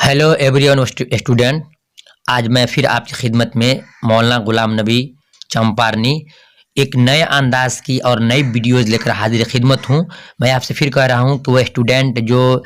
Hello everyone student. आज मैं फिर आपकी खिदमत में मौलाना गुलाम नबी चंपारनी एक नए अंदाज की और नई वीडियोज़ लेकर हाजिर खिदमत हूँ। मैं आपसे फिर कह रहा हूँ कि वह स्टूडेंट जो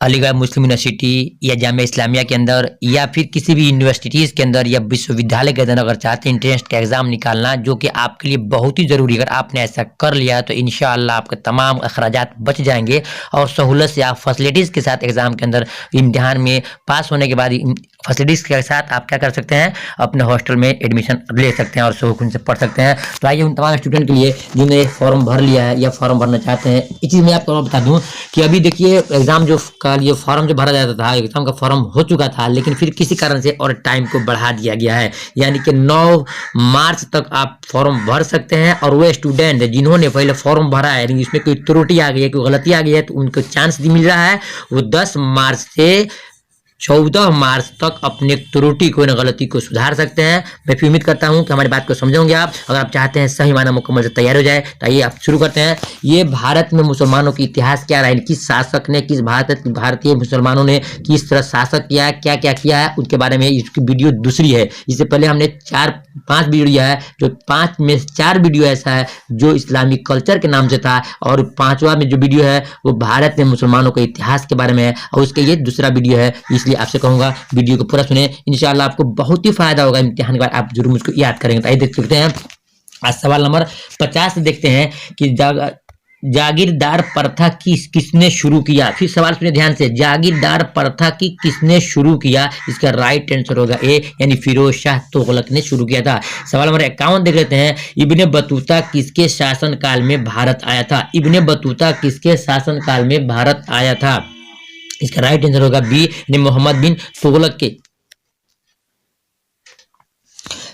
अलीगढ़ मुस्लिम यूनिवर्सिटी या जामिया इस्लामिया के अंदर या फिर किसी भी यूनिवर्सिटीज़ के अंदर या विश्वविद्यालय के अंदर अगर चाहते हैं इंट्रेंस का एग्ज़ाम निकालना, जो कि आपके लिए बहुत ही ज़रूरी है, अगर आपने ऐसा कर लिया तो इंशाअल्लाह आपके तमाम अखराजात बच जाएंगे और सहूलत से आप फैसिलिटीज़ के साथ एग्ज़ाम के अंदर इम्तिहान में पास होने के बाद फैसिलिटीज़ के साथ आप क्या कर सकते हैं, अपने हॉस्टल में एडमिशन ले सकते हैं और सुकून से पढ़ सकते हैं। तो आइए उन तमाम स्टूडेंट के लिए जिन्होंने फॉर्म भर लिया है या फॉर्म भरना चाहते हैं, इस चीज़ में आपको बता दूं कि अभी देखिए एग्ज़ाम जो ये फॉर्म जो भरा जाता था, एग्ज़ाम का फॉर्म हो चुका था, लेकिन फिर किसी कारण से और टाइम को बढ़ा दिया गया है, यानी कि 9 मार्च तक आप फॉर्म भर सकते हैं। और वो स्टूडेंट जिन्होंने पहले फॉर्म भरा है लेकिन इसमें कोई त्रुटि आ गई है, कोई गलती आ गई है, तो उनको चांस मिल रहा है वो 10 मार्च से 14 मार्च तक अपने त्रुटि को न गलती को सुधार सकते हैं। मैं फिर उम्मीद करता हूं कि हमारी बात को समझोगे आप। अगर आप चाहते हैं सही माना मुकम्मल से तैयार हो जाए तो आइए आप शुरू करते हैं। ये भारत में मुसलमानों की इतिहास क्या रहा है, किस शासक ने, किस भारतीय मुसलमानों ने किस तरह शासक किया है, क्या क्या किया है, उनके बारे में इसकी वीडियो दूसरी है। इससे पहले हमने 4-5 वीडियो है, जो 5 में 4 वीडियो ऐसा है जो इस्लामिक कल्चर के नाम से था, और 5वां में जो वीडियो है वो भारत में मुसलमानों के इतिहास के बारे में है, और उसके ये दूसरा वीडियो है। इसलिए आपसे कहूंगा वीडियो को पूरा सुने, इंशाल्लाह आपको बहुत ही फायदा होगा। इम्तिहान के बाद आप जरूर मुझको याद करेंगे। तो आइए देख सकते हैं, आज सवाल नंबर 50 से देखते हैं कि जागीरदार प्रथा किसने शुरू किया। फिर सवाल सुनिए ध्यान से, जागीरदार प्रथा की किसने शुरू किया। इसका राइट आंसर होगा ए, यानी फिरोज शाह तुगलक ने शुरू किया था। सवाल नंबर 51 देख लेते हैं, इब्ने बतूता किसके शासन काल में भारत आया था। इब्ने बतूता किसके शासन काल में भारत आया था। इसका राइट आंसर होगा बी, यानी मोहम्मद बिन तुगलक के।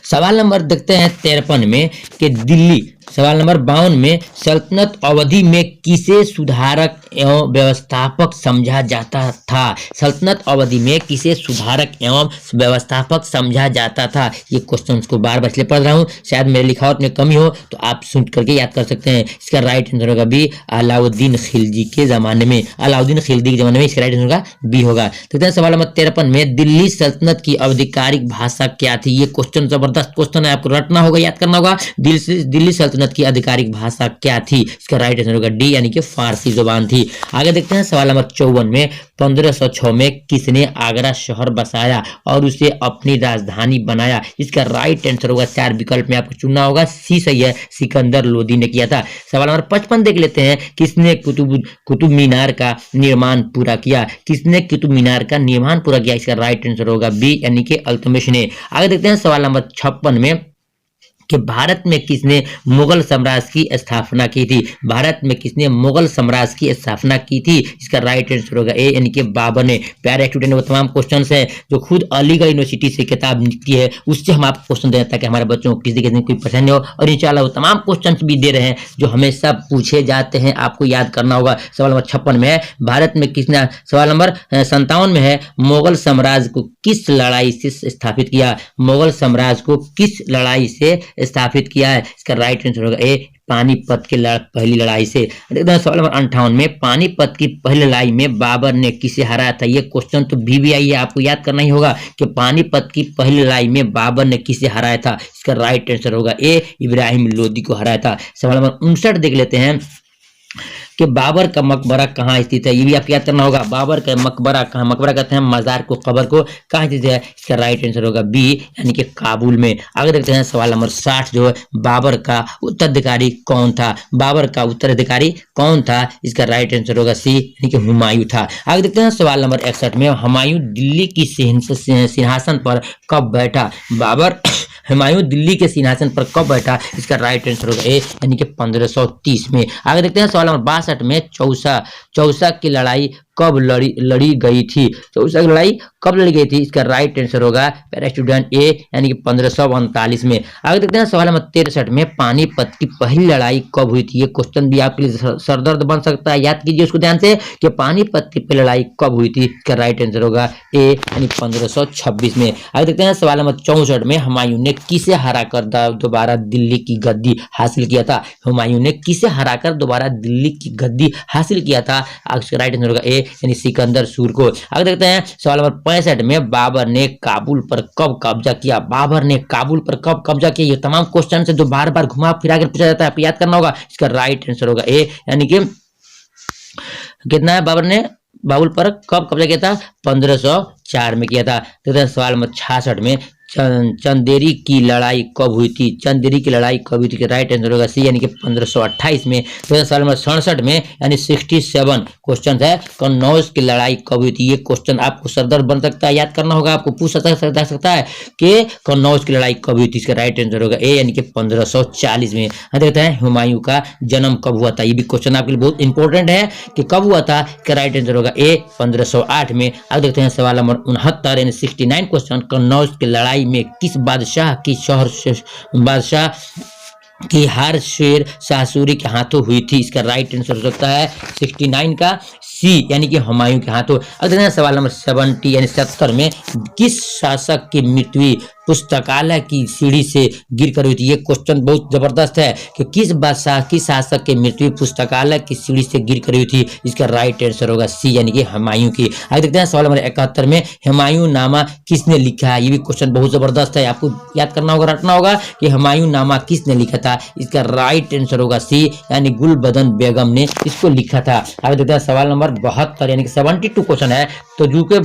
सवाल नंबर देखते हैं 53 में कि दिल्ली, सवाल नंबर 52 में सल्तनत अवधि में किसे सुधारक एवं व्यवस्थापक समझा जाता था। सल्तनत अवधि में किसे सुधारक एवं व्यवस्थापक समझा जाता था। ये क्वेश्चन को बार बार इसलिए पढ़ रहा हूँ, शायद मेरे लिखावट में कमी हो तो आप सुन करके याद कर सकते हैं। इसका राइट आंसर होगा बी, अलाउद्दीन खिलजी के जमाने में, अलाउद्दीन खिलजी के जमाने में इसका राइट आंसर होगा बी होगा। देखते हैं सवाल नंबर 53 में, दिल्ली सल्तनत की आधिकारिक भाषा क्या थी। ये क्वेश्चन जबरदस्त क्वेश्चन है, आपको रटना होगा, याद करना होगा। दिल्ली सल्तनत की आधिकारिक भाषा क्या थी। इसका राइट आंसर होगा डी, यानी कि फारसी जुबान थी। आगे देखते हैं सवाल नंबर 54 में, 1506 में किसने आगरा शहर बसाया और उसे अपनी राजधानी बनाया। इसका राइट आंसर होगा, 4 विकल्प में आपको चुनना होगा, सी सही है, सिकंदर लोदी ने किया था। सवाल नंबर 55 देख लेते हैं, किसने कुतुब मीनार का निर्माण पूरा किया। किसने कुतुब मीनार का निर्माण पूरा किया। इसका राइट आंसर होगा बी, यानी कि अल्तमिश ने। आगे देखते हैं सवाल नंबर 56 में कि भारत में किसने मुगल साम्राज्य की स्थापना की थी। भारत में किसने मुगल साम्राज्य की स्थापना की थी। इसका राइट आंसर होगा ए, यानी कि बाबर ने। प्यारे स्टूडेंट, वो तमाम क्वेश्चंस हैं जो खुद अलीगढ़ यूनिवर्सिटी से किताब निकली है, उससे हम आपको क्वेश्चन दे ताकि हमारे बच्चों को किसी किसी कोई परेशानी हो, और इंशाल्लाह वो तमाम क्वेश्चन भी दे रहे हैं जो हमेशा पूछे जाते हैं, आपको याद करना होगा। सवाल नंबर 56 में है, भारत में किसने, सवाल नंबर 57 में है, मुगल साम्राज्य को किस लड़ाई से स्थापित किया। मुगल साम्राज्य को किस लड़ाई से स्थापित किया है। इसका राइट आंसर होगा ए, पानीपत की पहली लड़ाई से। देखते हैं सवाल नंबर 58 में, पानीपत की पहली लड़ाई में बाबर ने किसे हराया था। ये क्वेश्चन तो BBI है, आपको याद करना ही होगा कि पानीपत की पहली लड़ाई में बाबर ने किसे हराया था। इसका राइट आंसर होगा ए, इब्राहिम लोदी को हराया था। सवाल नंबर 59 देख लेते हैं कि बाबर का मकबरा कहाँ स्थित है। ये भी आपको याद करना होगा, बाबर का मकबरा कहाँ, मकबरा कहते हैं मजार को, कब्र को, कहाँ स्थित है। इसका राइट आंसर होगा बी, यानी कि काबुल में। आगे देखते हैं सवाल नंबर 60 जो है, बाबर का उत्तराधिकारी कौन था। बाबर का उत्तराधिकारी कौन था। इसका राइट आंसर होगा सी, यानी कि हुमायूं था। आगे देखते हैं सवाल नंबर 61 में, हुमायूं दिल्ली की सिंहासन पर कब बैठा। बाबर हुमायूं दिल्ली के सिंहासन पर कब बैठा। इसका राइट आंसर होगा ए, यानी कि 1530 में। आगे देखते हैं सवाल नंबर 62 में, चौसा की लड़ाई कब लड़ी गई थी। चौसा की लड़ाई कब लड़ी गई थी। इसका राइट आंसर होगा पैरा स्टूडेंट ए, यानी कि 1539 में। आगे देखते हैं सवाल नंबर 63 में, पानीपत की पहली लड़ाई कब हुई थी। ये क्वेश्चन भी आपके लिए सरदर्द बन सकता है, याद कीजिए उसको ध्यान से कि पानीपत की पहली लड़ाई कब हुई थी। इसका राइट आंसर होगा ए, यानी 1526 में। आगे देखते हैं सवाल नंबर 64 में, हुमायूं ने किसे हराकर दोबारा दिल्ली की गद्दी हासिल किया था। हुमायूं ने किसे हराकर दोबारा दिल्ली की गद्दी हासिल किया था। इसका राइट आंसर होगा ए, यानी सिकंदर सूर को। आगे देखते हैं सवाल नंबर 65 में बाबर ने काबुल पर कब कब्जा किया। बाबर ने काबुल पर कब कब्जा किया। ये तमाम क्वेश्चन है जो बार बार घुमा फिरा कर पूछा जाता है, आपको याद करना होगा। इसका राइट आंसर होगा ए, यानी कि कितना है, बाबर ने बाबुल पर कब कब्जा किया था, 1504 में किया था। तो सवाल नंबर 66 में चंदेरी की लड़ाई कब हुई थी। चंदेरी की लड़ाई कब हुई थी, राइट आंसर होगा सी, यानी कि 1528 में। तो सवाल नंबर 67 में यानी 67 क्वेश्चन है, कन्नौज की लड़ाई कब हुई थी। ये क्वेश्चन आपको सरदर्द बन सकता है, याद करना होगा, आपको पूछ सकता है कि कन्नौज की लड़ाई कब हुई थी। इसका राइट आंसर होगा ए, यानी कि 1540 में। देखते हैं हुमायूं का जन्म कब हुआ था। ये भी क्वेश्चन आपके लिए बहुत इंपॉर्टेंट है कि कब हुआ था। इसका राइट आंसर होगा ए, 1508 में। अब देखते हैं सवाल नंबर 69 यानी 69 क्वेश्चन, कन्नौज की लड़ाई में किस बादशाह की हार शेर शाह सूरी के हाथों हुई थी। इसका राइट आंसर हो सकता है 69 का सी, यानी कि हुमायूं के हाथों। अब देखते हैं सवाल नंबर 70 यानी 70 में किस शासक की मृत्यु पुस्तकालय की सीढ़ी से गिरकर हुई थी। ये क्वेश्चन बहुत जबरदस्त है कि किस बादशाह की शासक की मृत्यु पुस्तकालय की सीढ़ी से गिरकर हुई थी। इसका राइट आंसर होगा सी, यानी कि हुमायूं की। आगे देखते हैं सवाल नंबर 71 में हुमायूं नामा किसने लिखा है। ये भी क्वेश्चन बहुत जबरदस्त है, आपको याद करना होगा, रटना होगा कि हुमायूं नामा किसने लिखा था। इसका राइट आंसर होगा सी, यानी गुलबदन बेगम ने इसको लिखा था। आगे देखते हैं सवाल नंबर 72 यानी कि 72 क्वेश्चन है, तजुके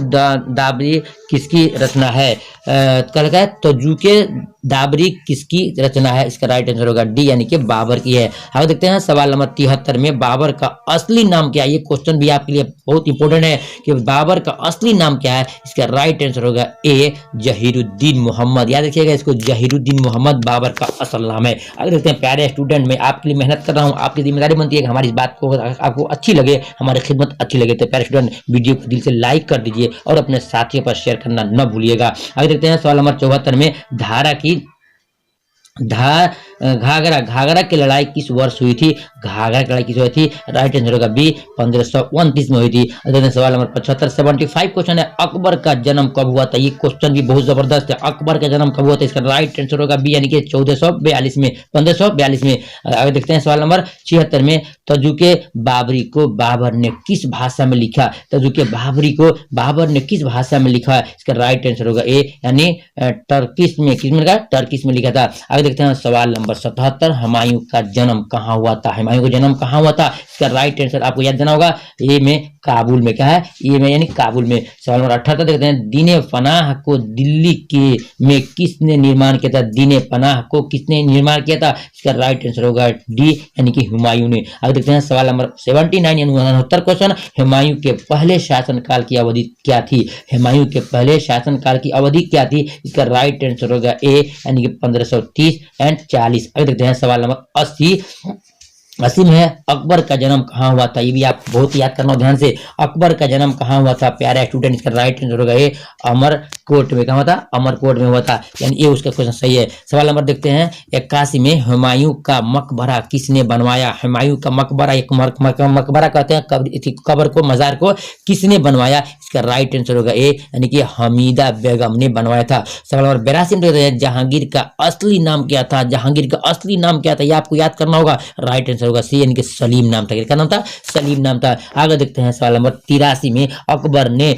दाबरी किसकी रचना है। कल तजुके दाबरी किसकी रचना है। इसका राइट आंसर होगा डी, यानी कि बाबर की है। आगे देखते हैं सवाल नंबर 73 में बाबर का असली नाम क्या है। ये क्वेश्चन भी आपके लिए बहुत इंपॉर्टेंट है कि बाबर का असली नाम क्या है। इसका राइट आंसर होगा ए, जहीरुद्दीन मोहम्मद। याद रखिएगा इसको, जहीरुद्दीन मोहम्मद बाबर का असल नाम है। आगे देखते हैं प्यारे स्टूडेंट, मैं आपके लिए मेहनत कर रहा हूँ, आपकी जिम्मेदारी बनती है कि हमारी इस बात को आपको अच्छी लगे, हमारी खिदमत अच्छी लगे, तो प्यारे स्टूडेंट वीडियो को दिल से लाइक कर दीजिए और अपने साथियों पर शेयर करना न भूलिएगा। आगे देखते हैं सवाल नंबर 74 में घाघरा की लड़ाई किस वर्ष हुई थी। घाघरा की लड़ाई किस हुई थी, राइट आंसर होगा बी, 1529 में हुई थी। सवाल नंबर 75 75 क्वेश्चन है, अकबर का जन्म कब हुआ था। ये क्वेश्चन भी बहुत जबरदस्त है, अकबर का जन्म कब हुआ था। इसका राइट आंसर होगा बी, यानी कि 1442 में, 1542 में। आगे देखते हैं सवाल नंबर 76 में तजुके बाबरी को बाबर ने किस भाषा में लिखा। तजुके बाबरी को बाबर ने किस भाषा में लिखा है। इसका राइट आंसर होगा ए, यानी टर्किश में, किस में लिखा, टर्किश में लिखा था। आगे देखते हैं सवाल नंबर 77, हुमायूं का जन्म कहाँ हुआ था। हुमायूं का जन्म कहाँ हुआ था। इसका राइट आंसर आपको याद देना होगा, ए में काबुल में। क्या है, ए में यानी काबुल में। सवाल नंबर 78 देखते हैं, दीने पनाह को दिल्ली के में किसने निर्माण किया था। दीने पनाह को किसने निर्माण किया था। इसका राइट आंसर होगा डी, यानी कि हुमायूं ने। आगे देखते हैं सवाल नंबर 79 यानी 69 क्वेश्चन, हुमायूं के पहले शासनकाल की अवधि क्या थी। हुमायूं के पहले शासनकाल की अवधि क्या थी। इसका राइट आंसर होगा ए, यानी कि 1530 एंड 40। अगर देखते हैं सवाल नंबर 80 में है, अकबर का जन्म कहाँ हुआ था। ये भी आप बहुत याद करना ध्यान से, अकबर का जन्म कहाँ हुआ था प्यारे स्टूडेंट। इसका राइट आंसर होगा ये, अमरकोट में। कहाँ हुआ था, अमरकोट में हुआ था, यानी ये उसका क्वेश्चन सही है। सवाल नंबर देखते हैं 81 में, हुमायूं का मकबरा किसने बनवाया। हुमायूं का मकबरा, एक मकबरा कहते हैं कब्र को, मजार को किसने बनवाया। इसका राइट आंसर होगा ए, यानी कि हमीदा बेगम ने बनवाया था। सवाल नंबर 82 में देखते हैं, जहांगीर का असली नाम क्या था। जहांगीर का असली नाम क्या था, ये आपको याद करना होगा। राइट आंसर होगा सी, यानी कि सलीम नाम था। क्या नाम था, सलीम नाम था। आगे देखते हैं सवाल नंबर 83 में, अकबर ने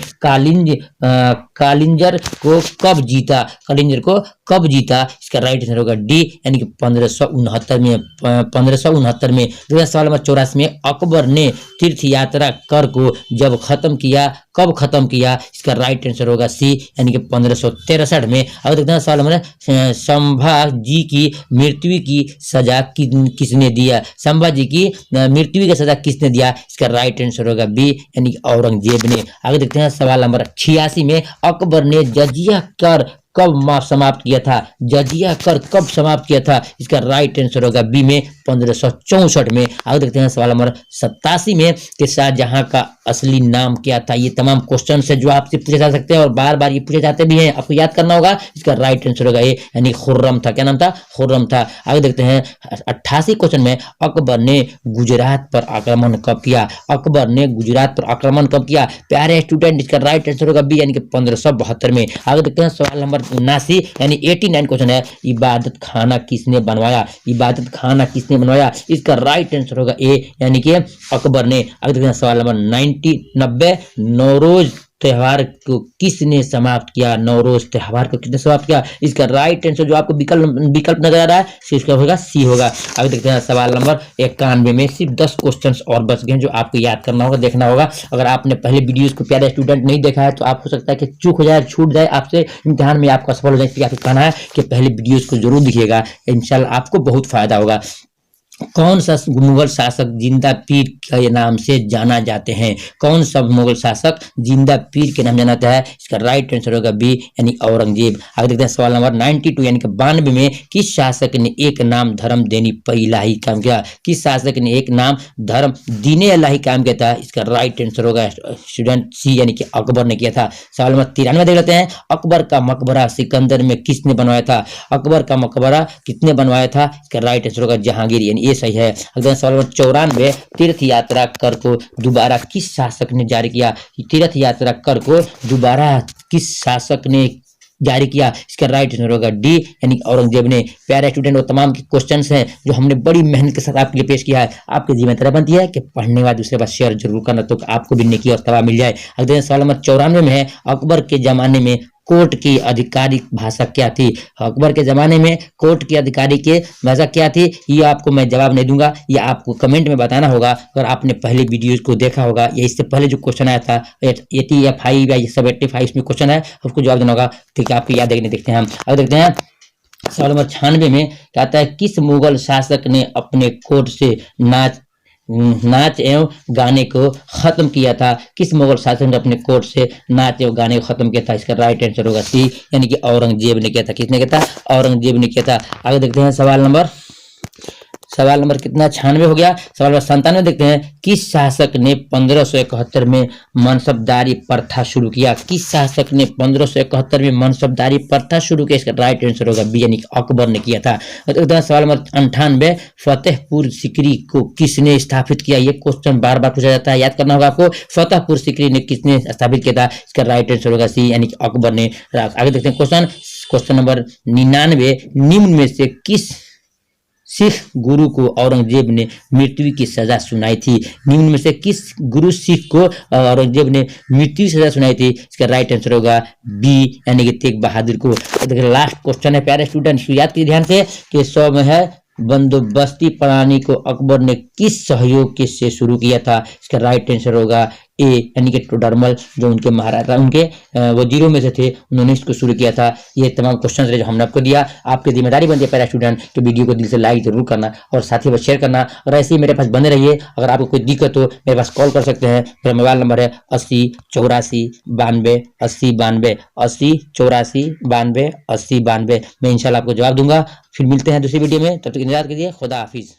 कालिंजर को कब जीता। कालिंजर को कब जीता। इसका राइट आंसर होगा डी, यानी कि 1569 में। 1569 में। सवाल नंबर 84 में, अकबर ने तीर्थ यात्रा कर को जब खत्म किया, कब खत्म किया। इसका राइट आंसर होगा सी, यानी कि 1563 में। अब देखते हैं सवाल नंबर, संभाजी की मृत्यु की सजा किसने दिया। संभाजी की मृत्यु की सजा किसने दिया। इसका राइट आंसर होगा बी, यानी कि औरंगजेब ने। आगे देखते हैं सवाल नंबर 86 में, अकबर ने जजिया कर कब समाप्त किया था। जजिया कर कब समाप्त किया था। इसका राइट आंसर होगा बी में, 1564 में। आगे देखते हैं सवाल नंबर 87 में, कि शाहजहां का असली नाम क्या था। ये तमाम क्वेश्चन है जो आपसे पूछे जा सकते हैं और बार बार ये पूछे जाते भी हैं, आपको याद करना होगा। इसका राइट आंसर होगा ए, यानी खुर्रम था। क्या नाम था, खुर्रम था। आगे देखते हैं 88 क्वेश्चन में, अकबर ने गुजरात पर आक्रमण कब किया। अकबर ने गुजरात पर आक्रमण कब किया प्यारे स्टूडेंट। इसका राइट आंसर होगा बी, यानी कि 1572 में। आगे देखते हैं सवाल नंबर 79 यानी 89 क्वेश्चन है, इबादत खाना किसने बनवाया। इबादत खाना किसने किसने बनवाया? इसका राइट आंसर होगा ए यानी कि अकबर ने। आगे देखते हैं सवाल नंबर 90 नौरोज त्योहार को किसने समाप्त किया? नौरोज त्योहार को किसने समाप्त किया? इसका राइट आंसर जो आपको विकल्प नजर आ रहा है इसका होगा सी होगा। आगे देखते हैं सवाल नंबर 91 में सिर्फ 10 क्वेश्चंस और बच गए जो आपको याद करना होगा, देखना होगा। अगर आपने पहले वीडियोस को प्यारे स्टूडेंट नहीं देखा है तो आप हो सकता है कि चूक हो जाए, छूट जाए आपसे, इम्तिहान में आपका सफल हो जाए। इसलिए आपको कहना है कि पहले वीडियोस को जरूर देखिएगा, इंशाल्लाह आपको बहुत फायदा होगा। कौन सा मुगल शासक जिंदा पीर के नाम से जाना जाते हैं? कौन सा मुगल शासक जिंदा पीर के नाम जाना जाता है? इसका राइट आंसर होगा बी यानी औरंगजेब। आगे देखते हैं सवाल नंबर 92 यानी कि 92 में किस शासक ने एक नाम धर्म देनी पर इलाही काम किया? किस शासक ने एक नाम धर्म दीने इलाही काम किया था? इसका राइट आंसर होगा स्टूडेंट सी यानी कि अकबर ने किया था। सवाल नंबर 93 देख लेते हैं। अकबर का मकबरा सिकंदर में किसने बनवाया था? अकबर का मकबरा किसने बनवाया था? इसका राइट आंसर होगा जहांगीर, यानी ये सही है। अगला सवाल नंबर 94 तीर्थ यात्रा कर को दोबारा किस शासक ने जारी किया? तीर्थ यात्रा कर को दोबारा किस शासक ने जारी किया? इसका राइट आंसर होगा डी यानी औरंगजेब ने। प्यारे स्टूडेंट, वो तमाम के क्वेश्चंस हैं जो हमने बड़ी मेहनत के साथ आपके लिए पेश किया है। आपकी जिम्मेदारी बनती है कि पढ़ने के बाद दूसरे बार शेयर जरूर करना तो आपको भी नेकी और तवाब मिल जाए। अगले सवाल नंबर 94 में है अकबर के जमाने में कोर्ट की आधिकारिक भाषा क्या थी? अकबर के जमाने में कोर्ट की आधिकारिक की भाषा क्या थी? ये आपको मैं जवाब नहीं दूंगा, ये आपको कमेंट में बताना होगा। अगर आपने पहले वीडियोस को देखा होगा या इससे पहले जो क्वेश्चन आया था 85 या 75 में क्वेश्चन है, उसको जवाब देना होगा। ठीक है, आपको याद देखने देखते हैं हम। अब देखते हैं सवाल नंबर 96 में कहता है किस मुगल शासक ने अपने कोर्ट से नाच एवं गाने को खत्म किया था? किस मुगल शासक ने अपने कोर्ट से नाच एवं गाने को खत्म किया था? इसका राइट आंसर होगा सी यानी कि औरंगजेब ने किया था। किसने किया था? औरंगजेब ने किया था। आगे देखते हैं सवाल नंबर कितना 96 हो गया। सवाल नंबर 97 देखते हैं किस शासक ने 1571 में मनसबदारी प्रथा शुरू किया? किस शासक ने 1571 में मनसबदारी प्रथा शुरू किया? इसका राइट आंसर होगा बी यानी अकबर ने किया था। सवाल नंबर 98 फतेहपुर सीकरी को किसने स्थापित किया? ये क्वेश्चन बार बार पूछा जाता है, याद करना होगा आपको। फतेहपुर सीकरी ने किसने स्थापित किया था? इसका राइट आंसर होगा सी यानी अकबर ने। आगे देखते हैं क्वेश्चन नंबर 99 निम्न में से किस सिख गुरु को औरंगजेब ने मृत्यु की सजा सुनाई थी? निम्न में से किस गुरु सिख को औरंगजेब ने मृत्यु की सजा सुनाई थी? इसका राइट आंसर होगा बी यानी कि तेग बहादुर को। देखिए लास्ट क्वेश्चन है प्यारे स्टूडेंट्स, याद कीजिए ध्यान से कि 100 में है बंदोबस्ती प्रणाली को अकबर ने किस सहयोग के से शुरू किया था? इसका राइट आंसर होगा ए यानी कि टोडरमल, जो उनके महाराजा उनके वजीरों में से थे, उन्होंने इसको शुरू किया था। ये तमाम क्वेश्चन जो हमने आपको दिया, आपकी जिम्मेदारी बनती है पैरा स्टूडेंट कि वीडियो को दिल से लाइक जरूर करना और साथ ही शेयर करना। और ऐसे ही मेरे पास बने रहिए। अगर आपको कोई दिक्कत हो मेरे पास कॉल कर सकते हैं। मेरा मोबाइल नंबर है 80 84 92 80 92 80 84 92 80 92। मैं इंशाल्लाह आपको जवाब दूंगा। फिर मिलते हैं दूसरी वीडियो में, तब तक इंतजार कीजिए। खुदा हाफिज।